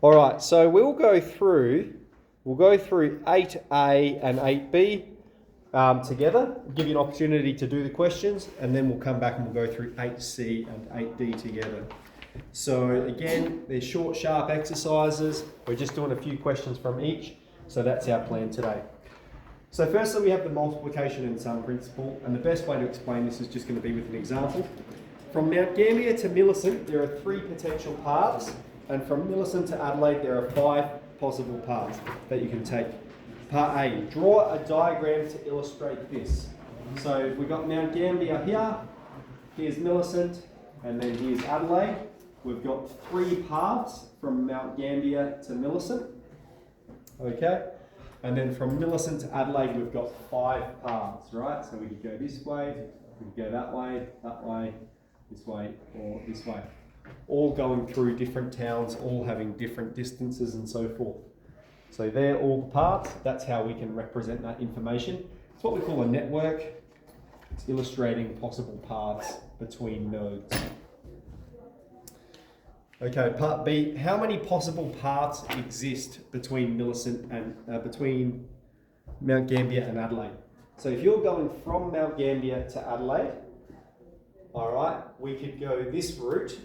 All right, so we'll go through 8A and 8B together, give you an opportunity to do the questions, and then we'll come back and we'll go through 8C and 8D together. So again, they're short, sharp exercises. We're just doing a few questions from each, so that's our plan today. So firstly, we have the multiplication and sum principle, and the best way to explain this is just going to be with an example. From Mount Gambier to Millicent, there are 3 potential paths, and from Millicent to Adelaide, there are 5 possible paths that you can take. Part A, draw a diagram to illustrate this. So we've got Mount Gambier here, here's Millicent, and then here's Adelaide. We've got 3 paths from Mount Gambier to Millicent. Okay, and then from Millicent to Adelaide, we've got 5 paths, right? So we could go this way, we could go that way, this way, or this way. All going through different towns, all having different distances and so forth. So they're all the paths. That's how we can represent that information. It's what we call a network. It's illustrating possible paths between nodes. Okay, part B. How many possible paths exist between Millicent and between Mount Gambier and Adelaide? So if you're going from Mount Gambier to Adelaide, all right, we could go this route,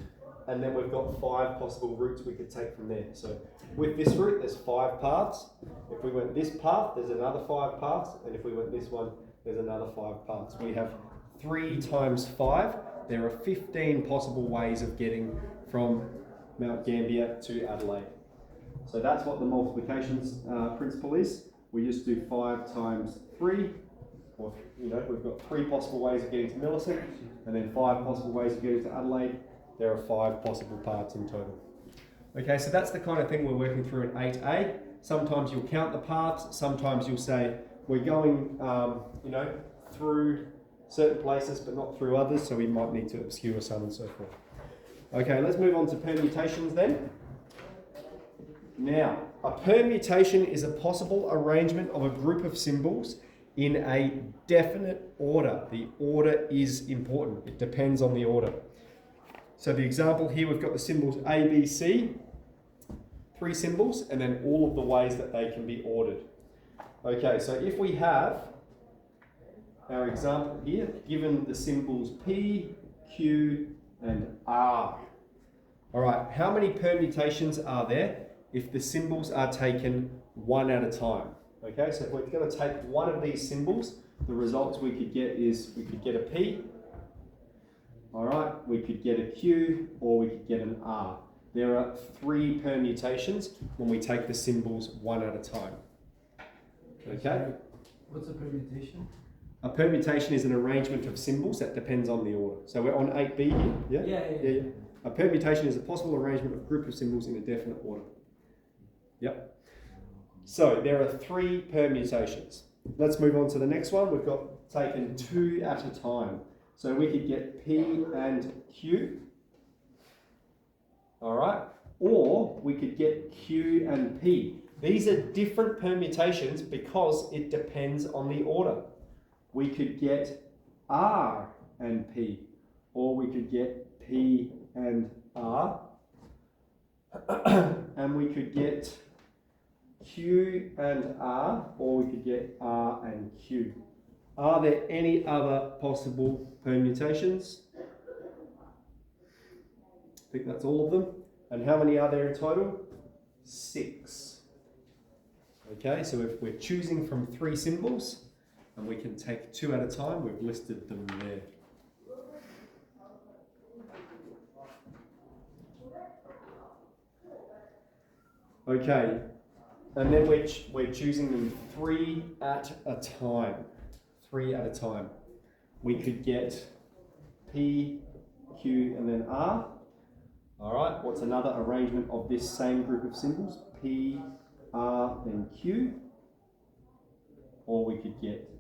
and then we've got 5 possible routes we could take from there. So with this route, there's 5 paths. If we went this path, there's another 5 paths, and if we went this one, there's another 5 paths. We have 3 times 5. There are 15 possible ways of getting from Mount Gambier to Adelaide. So that's what the multiplications principle is. We just do 5 times 3, or we've got 3 possible ways of getting to Millicent, and then 5 possible ways of getting to Adelaide. There are 5 possible paths in total. Okay, so that's the kind of thing we're working through in 8A. Sometimes you'll count the paths. Sometimes you'll say we're going, through certain places, but not through others. So we might need to obscure some and so forth. Okay, let's move on to permutations then. Now, a permutation is a possible arrangement of a group of symbols in a definite order. The order is important. It depends on the order. So the example here, we've got the symbols A, B, C, 3 symbols, and then all of the ways that they can be ordered. Okay, so if we have our example here, given the symbols P, Q, and R. All right, how many permutations are there if the symbols are taken one at a time? Okay, so if we're going to take one of these symbols, the results we could get is we could get a P, all right, we could get a Q, or we could get an R. There are 3 permutations when we take the symbols one at a time. Okay? What's a permutation? A permutation is an arrangement of symbols that depends on the order. So we're on 8B here, yeah? Yeah. A permutation is a possible arrangement of a group of symbols in a definite order. Yep. So there are 3 permutations. Let's move on to the next one. We've got taken 2 at a time. So we could get P and Q, all right? Or we could get Q and P. These are different permutations because it depends on the order. We could get R and P, or we could get P and R, and we could get Q and R, or we could get R and Q. Are there any other possible permutations? I think that's all of them. And how many are there in total? 6. Okay, so if we're choosing from 3 symbols, and we can take 2 at a time, we've listed them there. Okay, and then we're choosing them 3 at a time. 3 at a time. We could get P, Q, and then R. All right, what's another arrangement of this same group of symbols? P, R, then Q. Or we could get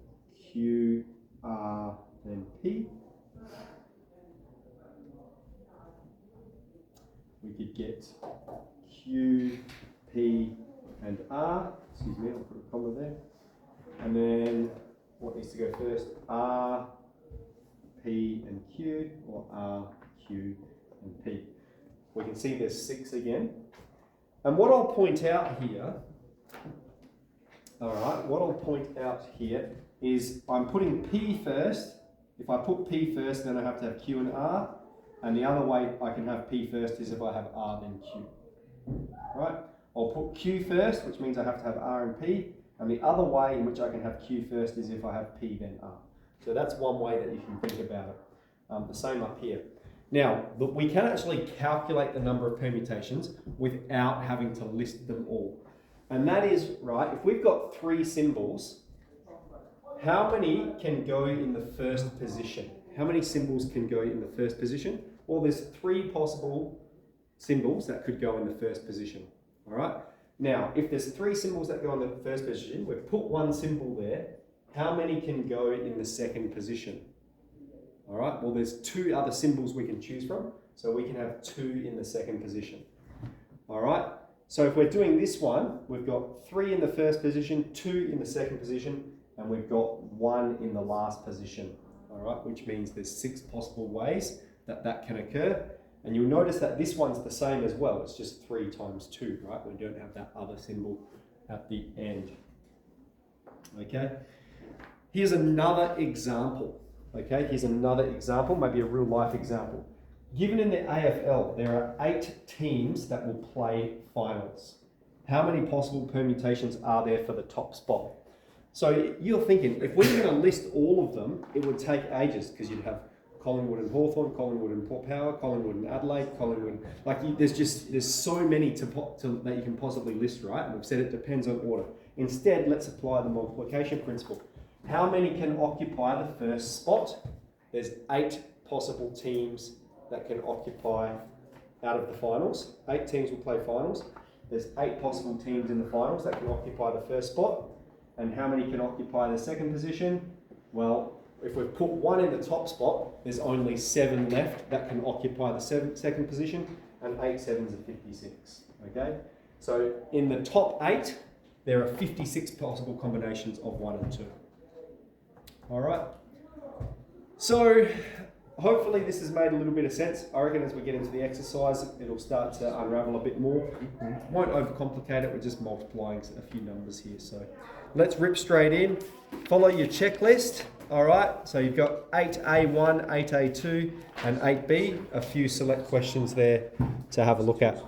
Q, R, then P. We could get Q, P, and R. Excuse me, I'll put a comma there. And then what needs to go first? R, P, and Q, or R, Q, and P. We can see there's 6 again. And what I'll point out here, all right, what I'll point out here is I'm putting P first. If I put P first, then I have to have Q and R. And the other way I can have P first is if I have R then Q. Right? I'll put Q first, which means I have to have R and P. And the other way in which I can have Q first is if I have P then R. So that's one way that you can think about it. The same up here. Now, we can actually calculate the number of permutations without having to list them all. And that is, right, if we've got 3 symbols, how many can go in the first position? How many symbols can go in the first position? Well, there's 3 possible symbols that could go in the first position. All right. Now, if there's 3 symbols that go in the first position, we've put 1 symbol there. How many can go in the second position? All right. Well, there's 2 other symbols we can choose from, so we can have 2 in the second position. All right. So if we're doing this one, we've got 3 in the first position, 2 in the second position, and we've got 1 in the last position. All right, which means there's 6 possible ways that can occur. And you'll notice that this one's the same as well. It's just 3 times 2, right? We don't have that other symbol at the end. Okay. Here's another example. Okay, here's another example, maybe a real life example. Given in the AFL, there are 8 teams that will play finals. How many possible permutations are there for the top spot? So you're thinking, if we were going to list all of them, it would take ages because you'd have Collingwood and Hawthorn, Collingwood and Port Power, Collingwood and Adelaide, Collingwood. There's so many that you can possibly list, right? And we've said it depends on order. Instead, let's apply the multiplication principle. How many can occupy the first spot? There's 8 possible teams that can occupy out of the finals. 8 teams will play finals. There's 8 possible teams in the finals that can occupy the first spot. And how many can occupy the second position? Well, if we've put 1 in the top spot, there's only 7 left that can occupy the second position, and 8 sevens are 56. Okay? So in the top 8, there are 56 possible combinations of 1 and 2. All right. So hopefully this has made a little bit of sense. I reckon as we get into the exercise, it'll start to unravel a bit more. Won't overcomplicate it. We're just multiplying a few numbers here. So let's rip straight in. Follow your checklist. All right. So you've got 8A1, 8A2, and 8B. A few select questions there to have a look at.